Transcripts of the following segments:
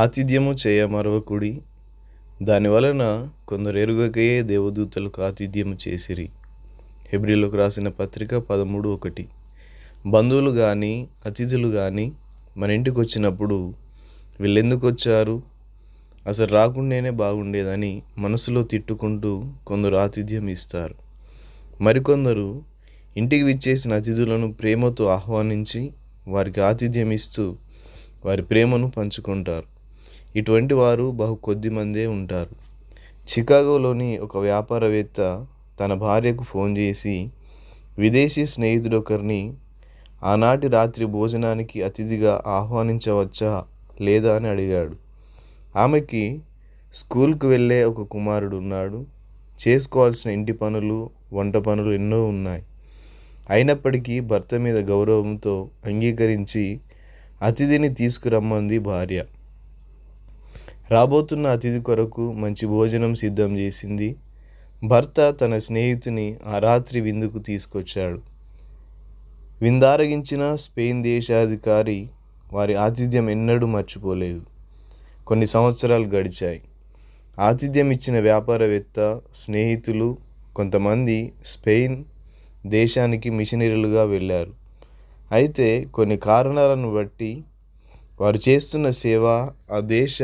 ఆతిథ్యము చేయ మరవకుడి, దానివలన కొందరు ఎరుగకయే దేవదూతలకు ఆతిథ్యము చేసిరి. హెబ్రీయులకు రాసిన పత్రిక 13:1. బంధువులు కానీ అతిథులు కానీ మన ఇంటికి వచ్చినప్పుడు వీళ్ళెందుకు వచ్చారు, అసలు రాకుండానే బాగుండేదని మనసులో తిట్టుకుంటూ కొందరు ఆతిథ్యం ఇస్తారు. మరికొందరు ఇంటికి విచ్చేసిన అతిథులను ప్రేమతో ఆహ్వానించి వారికి ఆతిథ్యం ఇస్తూ వారి ప్రేమను పంచుకుంటారు. ఇటువంటి వారు బహు కొద్ది మందే ఉంటారు. చికాగోలోని ఒక వ్యాపారవేత్త తన భార్యకు ఫోన్ చేసి విదేశీ స్నేహితుడొకరిని ఆనాటి రాత్రి భోజనానికి అతిథిగా ఆహ్వానించవచ్చా లేదా అని అడిగాడు. ఆమెకి స్కూల్కు వెళ్ళే ఒక కుమారుడు ఉన్నాడు. చేసుకోవాల్సిన ఇంటి పనులు, వంట పనులు ఎన్నో ఉన్నాయి. అయినప్పటికీ భర్త మీద గౌరవంతో అంగీకరించి అతిథిని తీసుకురమ్మంది భార్య. రాబోతున్న అతిథి కొరకు మంచి భోజనం సిద్ధం చేసింది. భర్త తన స్నేహితుని ఆ రాత్రి విందుకు తీసుకొచ్చాడు. విందారగించిన స్పెయిన్ దేశాధికారి వారి ఆతిథ్యం ఎన్నడూ మర్చిపోలేదు. కొన్ని సంవత్సరాలు గడిచాయి. ఆతిథ్యం ఇచ్చిన వ్యాపారవేత్త స్నేహితులు కొంతమంది స్పెయిన్ దేశానికి మిషనరీలుగా వెళ్ళారు. అయితే కొన్ని కారణాలను బట్టి వారు చేస్తున్న సేవ ఆ దేశ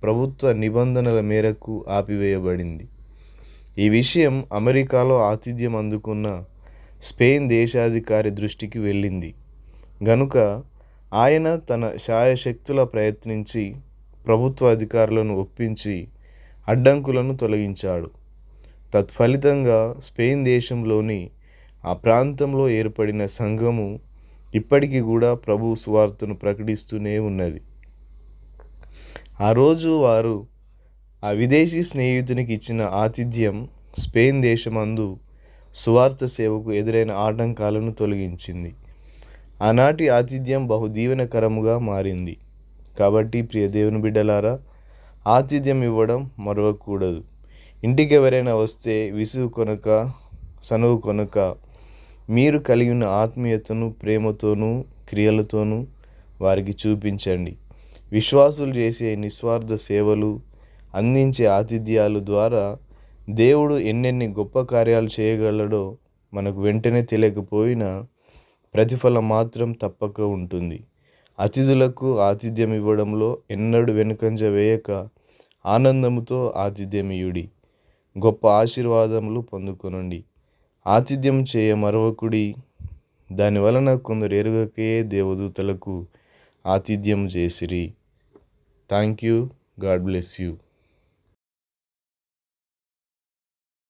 ప్రభుత్వ నిబంధనల మేరకు ఆపివేయబడింది. ఈ విషయం అమెరికాలో ఆతిథ్యం అందుకున్న స్పెయిన్ దేశాధికారి దృష్టికి వెళ్ళింది. గనుక ఆయన తన శాయశక్తులా ప్రయత్నించి ప్రభుత్వ అధికారులను ఒప్పించి అడ్డంకులను తొలగించాడు. తత్ఫలితంగా స్పెయిన్ దేశంలోని ఆ ప్రాంతంలో ఏర్పడిన సంఘము ఇప్పటికీ కూడా ప్రభు సువార్తను ప్రకటిస్తూనే ఉన్నది. ఆ రోజు వారు ఆ విదేశీ స్నేహితునికి ఇచ్చిన ఆతిథ్యం స్పెయిన్ దేశమందు సువార్త సేవకు ఎదురైన ఆటంకాలను తొలగించింది. ఆనాటి ఆతిథ్యం బహు దీవెనకరముగా మారింది. కాబట్టి ప్రియ దేవుని బిడ్డలారా, ఆతిథ్యం ఇవ్వడం మరవకూడదు. ఇంటికి ఎవరైనా వస్తే విసుగు కొనక, సనువు కొనక, మీరు కలిగి ఉన్న ఆత్మీయతను ప్రేమతోనూ క్రియలతోనూ వారికి చూపించండి. విశ్వాసులు చేసే నిస్వార్థ సేవలు, అందించే ఆతిథ్యాలు ద్వారా దేవుడు ఎన్నెన్ని గొప్ప కార్యాలు చేయగలడో మనకు వెంటనే తెలియకపోయినా ప్రతిఫలం మాత్రం తప్పక ఉంటుంది. అతిథులకు ఆతిథ్యం ఇవ్వడంలో ఎన్నడూ వెనుకంజ వేయక ఆనందముతో ఆతిథ్యమియుడి, గొప్ప ఆశీర్వాదములు పొందుకొనండి. ఆతిథ్యం చేయ మరవకుడి, దానివలన కొందరు ఎరుగకే దేవదూతలకు ఆతిథ్యం చేసిరి. Thank you. God bless you.